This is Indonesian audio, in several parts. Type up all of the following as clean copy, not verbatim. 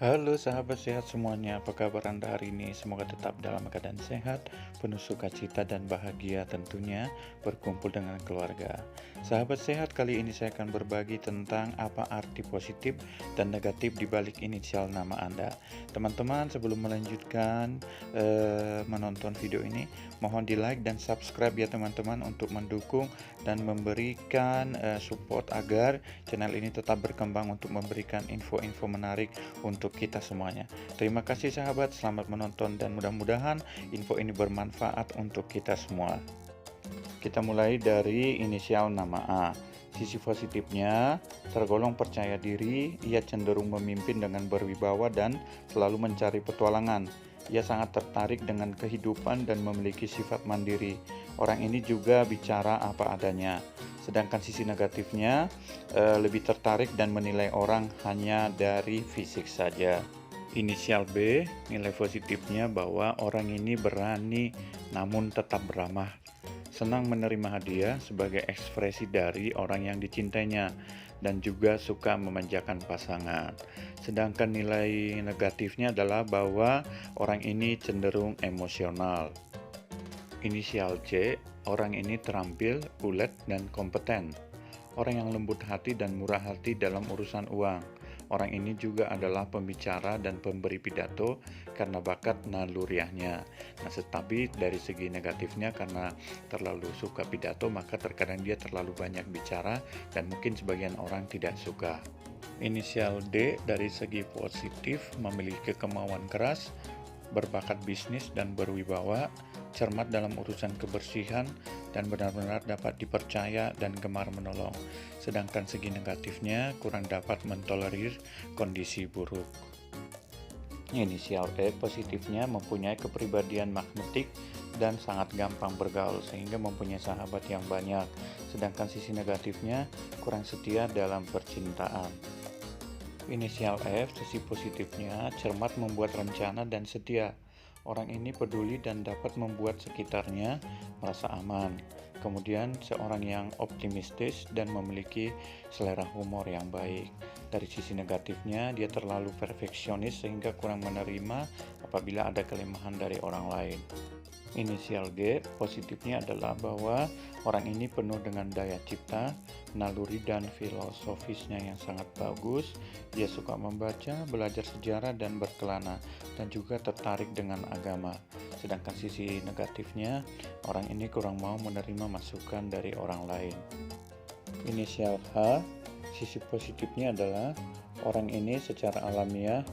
Halo sahabat sehat semuanya, apa kabar Anda hari ini? Semoga tetap dalam keadaan sehat, penuh sukacita dan bahagia tentunya berkumpul dengan keluarga. Sahabat sehat, kali ini saya akan berbagi tentang apa arti positif dan negatif di balik inisial nama Anda. Teman-teman, sebelum melanjutkan menonton video ini, mohon di like dan subscribe ya teman-teman untuk mendukung dan memberikan support agar channel ini tetap berkembang untuk memberikan info-info menarik untuk kita semuanya. Terima kasih sahabat, selamat menonton dan mudah-mudahan info ini bermanfaat untuk kita semua. Kita mulai dari inisial nama A. Sisi positifnya, tergolong percaya diri, ia cenderung memimpin dengan berwibawa dan selalu mencari petualangan. Ia sangat tertarik dengan kehidupan dan memiliki sifat mandiri. Orang ini juga bicara apa adanya. Sedangkan sisi negatifnya, lebih tertarik dan menilai orang hanya dari fisik saja. Inisial B, nilai positifnya bahwa orang ini berani namun tetap ramah. Senang menerima hadiah sebagai ekspresi dari orang yang dicintainya dan juga suka memanjakan pasangan. Sedangkan nilai negatifnya adalah bahwa orang ini cenderung emosional. Inisial C, orang ini terampil, ulet, dan kompeten. Orang yang lembut hati dan murah hati dalam urusan uang. Orang ini juga adalah pembicara dan pemberi pidato karena bakat naluriahnya. Nah, tetapi dari segi negatifnya karena terlalu suka pidato, maka terkadang dia terlalu banyak bicara dan mungkin sebagian orang tidak suka. Inisial D dari segi positif memiliki kemauan keras, berbakat bisnis dan berwibawa, cermat dalam urusan kebersihan, dan benar-benar dapat dipercaya dan gemar menolong. Sedangkan segi negatifnya kurang dapat mentolerir kondisi buruk. Inisial E positifnya mempunyai kepribadian magnetik dan sangat gampang bergaul sehingga mempunyai sahabat yang banyak. Sedangkan sisi negatifnya kurang setia dalam percintaan. Inisial F, sisi positifnya cermat membuat rencana dan setia. Orang ini peduli dan dapat membuat sekitarnya merasa aman. Kemudian seorang yang optimistis dan memiliki selera humor yang baik. Dari sisi negatifnya, dia terlalu perfeksionis sehingga kurang menerima apabila ada kelemahan dari orang lain. Inisial G, positifnya adalah bahwa orang ini penuh dengan daya cipta, naluri dan filosofisnya yang sangat bagus. Dia suka membaca, belajar sejarah dan berkelana, dan juga tertarik dengan agama. Sedangkan sisi negatifnya, orang ini kurang mau menerima masukan dari orang lain. Inisial H, sisi positifnya adalah orang ini secara alamiah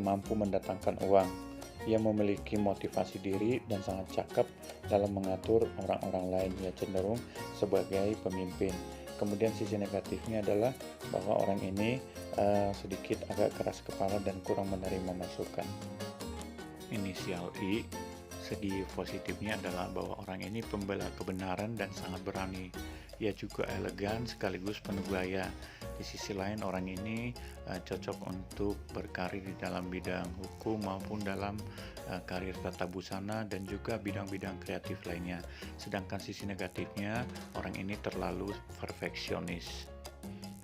mampu mendatangkan uang. Ia memiliki motivasi diri dan sangat cakap dalam mengatur orang-orang lain. Ia cenderung sebagai pemimpin. Kemudian sisi negatifnya adalah bahwa orang ini sedikit agak keras kepala dan kurang menerima masukan. Inisial I, segi positifnya adalah bahwa orang ini pembela kebenaran dan sangat berani. Ia juga elegan sekaligus penuh gaya. Di sisi lain orang ini cocok untuk berkarir di dalam bidang hukum maupun dalam karir tata busana dan juga bidang-bidang kreatif lainnya. Sedangkan sisi negatifnya, orang ini terlalu perfeksionis.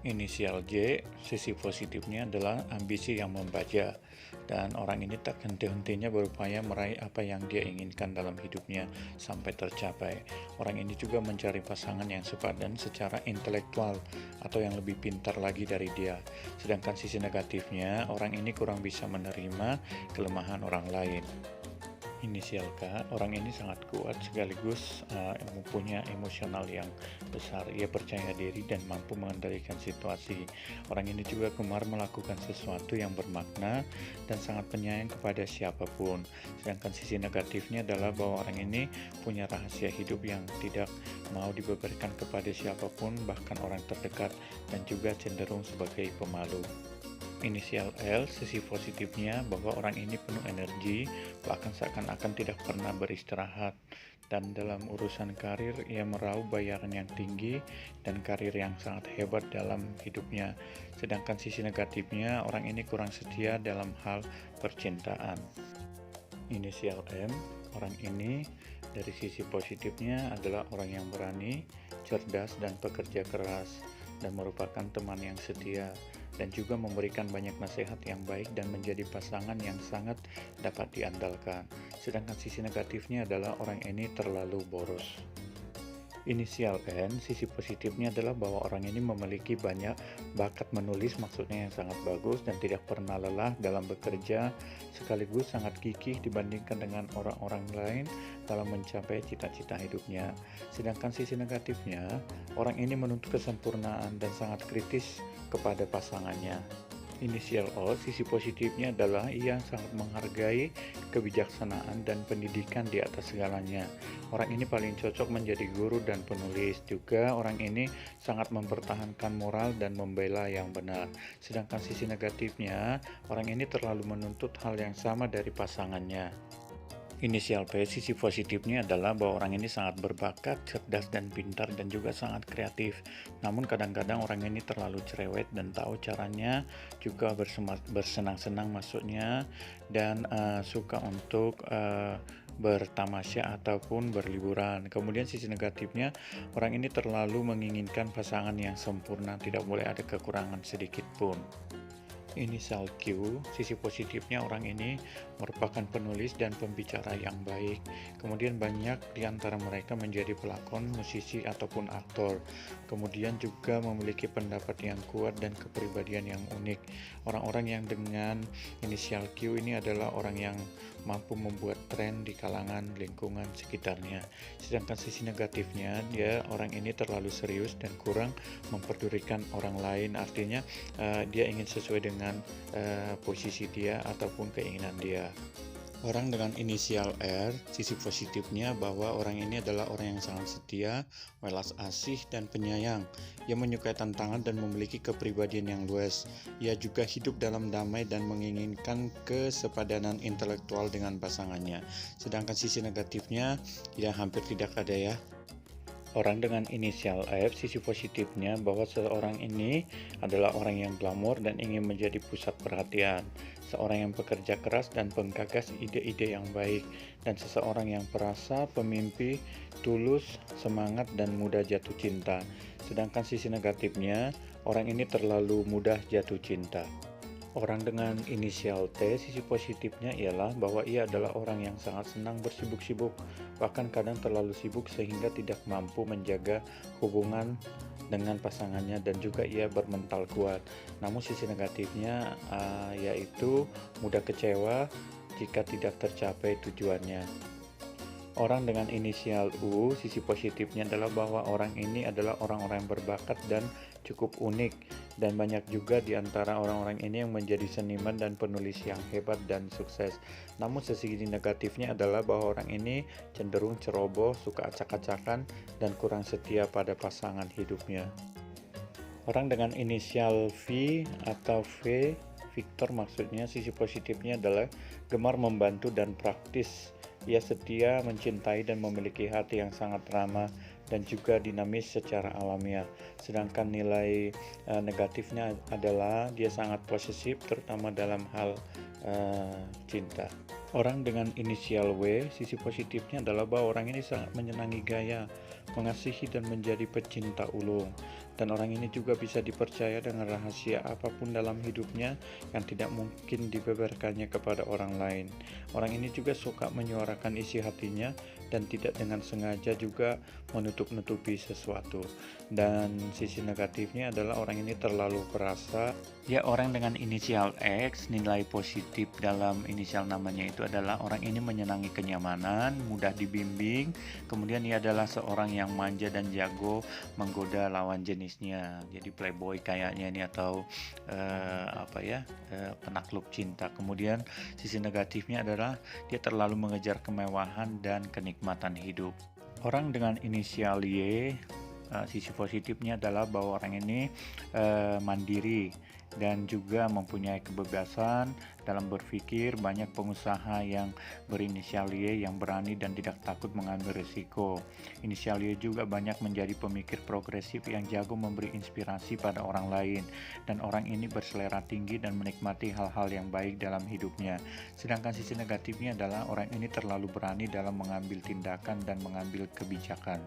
Inisial J, sisi positifnya adalah ambisi yang membaja, dan orang ini tak henti-hentinya berupaya meraih apa yang dia inginkan dalam hidupnya sampai tercapai. Orang ini juga mencari pasangan yang sepadan secara intelektual atau yang lebih pintar lagi dari dia. Sedangkan sisi negatifnya, orang ini kurang bisa menerima kelemahan orang lain. Inisial K, orang ini sangat kuat sekaligus mempunyai emosional yang besar. Ia percaya diri dan mampu mengendalikan situasi. Orang ini juga gemar melakukan sesuatu yang bermakna dan sangat penyayang kepada siapapun. Sedangkan sisi negatifnya adalah bahwa orang ini punya rahasia hidup yang tidak mau dibeberkan kepada siapapun, bahkan orang terdekat, dan juga cenderung sebagai pemalu. Inisial L, sisi positifnya bahwa orang ini penuh energi, bahkan seakan-akan tidak pernah beristirahat. Dan dalam urusan karir, ia meraup bayaran yang tinggi dan karir yang sangat hebat dalam hidupnya. Sedangkan sisi negatifnya, orang ini kurang setia dalam hal percintaan. Inisial M, orang ini dari sisi positifnya adalah orang yang berani, cerdas, dan pekerja keras, dan merupakan teman yang setia. dan juga memberikan banyak nasihat yang baik dan menjadi pasangan yang sangat dapat diandalkan. Sedangkan sisi negatifnya adalah orang ini terlalu boros. Inisial N, sisi positifnya adalah bahwa orang ini memiliki banyak bakat menulis, maksudnya yang sangat bagus dan tidak pernah lelah dalam bekerja, sekaligus sangat gigih dibandingkan dengan orang-orang lain dalam mencapai cita-cita hidupnya. Sedangkan sisi negatifnya, orang ini menuntut kesempurnaan dan sangat kritis kepada pasangannya. Inisial O, sisi positifnya adalah ia sangat menghargai kebijaksanaan dan pendidikan di atas segalanya. Orang ini paling cocok menjadi guru dan penulis. Juga orang ini sangat mempertahankan moral dan membela yang benar. Sedangkan sisi negatifnya, orang ini terlalu menuntut hal yang sama dari pasangannya. Inisial P, sisi positifnya adalah bahwa orang ini sangat berbakat, cerdas dan pintar dan juga sangat kreatif. Namun kadang-kadang orang ini terlalu cerewet dan tahu caranya juga bersenang-senang maksudnya, dan suka untuk bertamasya ataupun berliburan. Kemudian sisi negatifnya, orang ini terlalu menginginkan pasangan yang sempurna, tidak boleh ada kekurangan sedikit pun. Inisial Q, sisi positifnya orang ini merupakan penulis dan pembicara yang baik. Kemudian banyak di antara mereka menjadi pelakon, musisi ataupun aktor. Kemudian juga memiliki pendapat yang kuat dan kepribadian yang unik. Orang-orang yang dengan inisial Q ini adalah orang yang mampu membuat tren di kalangan lingkungan sekitarnya. Sedangkan sisi negatifnya, dia orang ini terlalu serius dan kurang memperdulikan orang lain. Artinya dia ingin sesuai dengan posisi dia ataupun keinginan dia. Orang dengan inisial R, sisi positifnya bahwa orang ini adalah orang yang sangat setia, welas asih dan penyayang. Ia menyukai tantangan dan memiliki kepribadian yang luas. Ia juga hidup dalam damai dan menginginkan kesepadanan intelektual dengan pasangannya. Sedangkan sisi negatifnya ya hampir tidak ada ya. Orang dengan inisial F, sisi positifnya bahwa seseorang ini adalah orang yang glamor dan ingin menjadi pusat perhatian, seorang yang bekerja keras dan penggagas ide-ide yang baik, dan seseorang yang perasa, pemimpi, tulus, semangat, dan mudah jatuh cinta. Sedangkan sisi negatifnya, orang ini terlalu mudah jatuh cinta. Orang dengan inisial T, sisi positifnya ialah bahwa ia adalah orang yang sangat senang bersibuk-sibuk, bahkan kadang terlalu sibuk sehingga tidak mampu menjaga hubungan dengan pasangannya, dan juga ia bermental kuat. Namun sisi negatifnya yaitu mudah kecewa jika tidak tercapai tujuannya. Orang dengan inisial U, sisi positifnya adalah bahwa orang ini adalah orang-orang yang berbakat dan cukup unik, dan banyak juga di antara orang-orang ini yang menjadi seniman dan penulis yang hebat dan sukses. Namun sisi negatifnya adalah bahwa orang ini cenderung ceroboh, suka acak-acakan, dan kurang setia pada pasangan hidupnya. Orang dengan inisial V atau V, Victor maksudnya, sisi positifnya adalah gemar membantu dan praktis. Ia setia, mencintai, dan memiliki hati yang sangat ramah dan juga dinamis secara alamiah. Sedangkan nilai negatifnya adalah dia sangat posesif, terutama dalam hal cinta. Orang dengan inisial W, sisi positifnya adalah bahwa orang ini sangat menyenangi gaya, mengasihi, dan menjadi pecinta ulung. Dan orang ini juga bisa dipercaya dengan rahasia apapun dalam hidupnya yang tidak mungkin dibeberkannya kepada orang lain. Orang ini juga suka menyuarakan isi hatinya dan tidak dengan sengaja juga menutup-nutupi sesuatu. Dan sisi negatifnya adalah orang ini terlalu perasa. Ya, orang dengan inisial X, nilai positif dalam inisial namanya itu adalah orang ini menyenangi kenyamanan, mudah dibimbing, kemudian ia adalah seorang yang manja dan jago menggoda lawan jenisnya. Jadi playboy kayaknya ini, atau penakluk cinta. Kemudian sisi negatifnya adalah dia terlalu mengejar kemewahan dan kenikmatan hidup. Orang dengan inisial Y, sisi positifnya adalah bahwa orang ini mandiri dan juga mempunyai kebebasan dalam berpikir. Banyak pengusaha yang berinisial Y yang berani dan tidak takut mengambil risiko. Inisial Y juga banyak menjadi pemikir progresif yang jago memberi inspirasi pada orang lain, dan orang ini berselera tinggi dan menikmati hal-hal yang baik dalam hidupnya. Sedangkan sisi negatifnya adalah orang ini terlalu berani dalam mengambil tindakan dan mengambil kebijakan.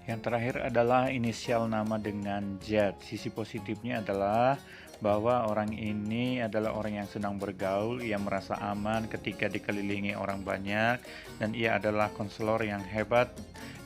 Yang terakhir adalah inisial nama dengan Z. Sisi positifnya adalah bahwa orang ini adalah orang yang senang bergaul, ia merasa aman ketika dikelilingi orang banyak, dan ia adalah konselor yang hebat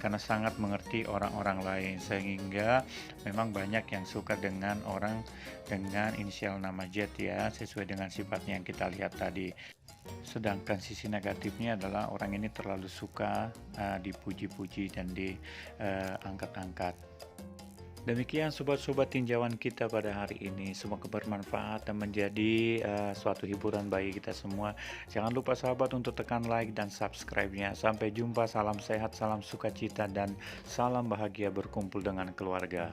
karena sangat mengerti orang-orang lain, sehingga memang banyak yang suka dengan orang dengan inisial nama Z ya, sesuai dengan sifatnya yang kita lihat tadi. Sedangkan sisi negatifnya adalah orang ini terlalu suka dipuji-puji dan diangkat-angkat. Demikian sobat-sobat tinjauan kita pada hari ini. Semoga bermanfaat dan menjadi suatu hiburan bagi kita semua. Jangan lupa sahabat untuk tekan like dan subscribe-nya. Sampai jumpa, salam sehat, salam sukacita, dan salam bahagia berkumpul dengan keluarga.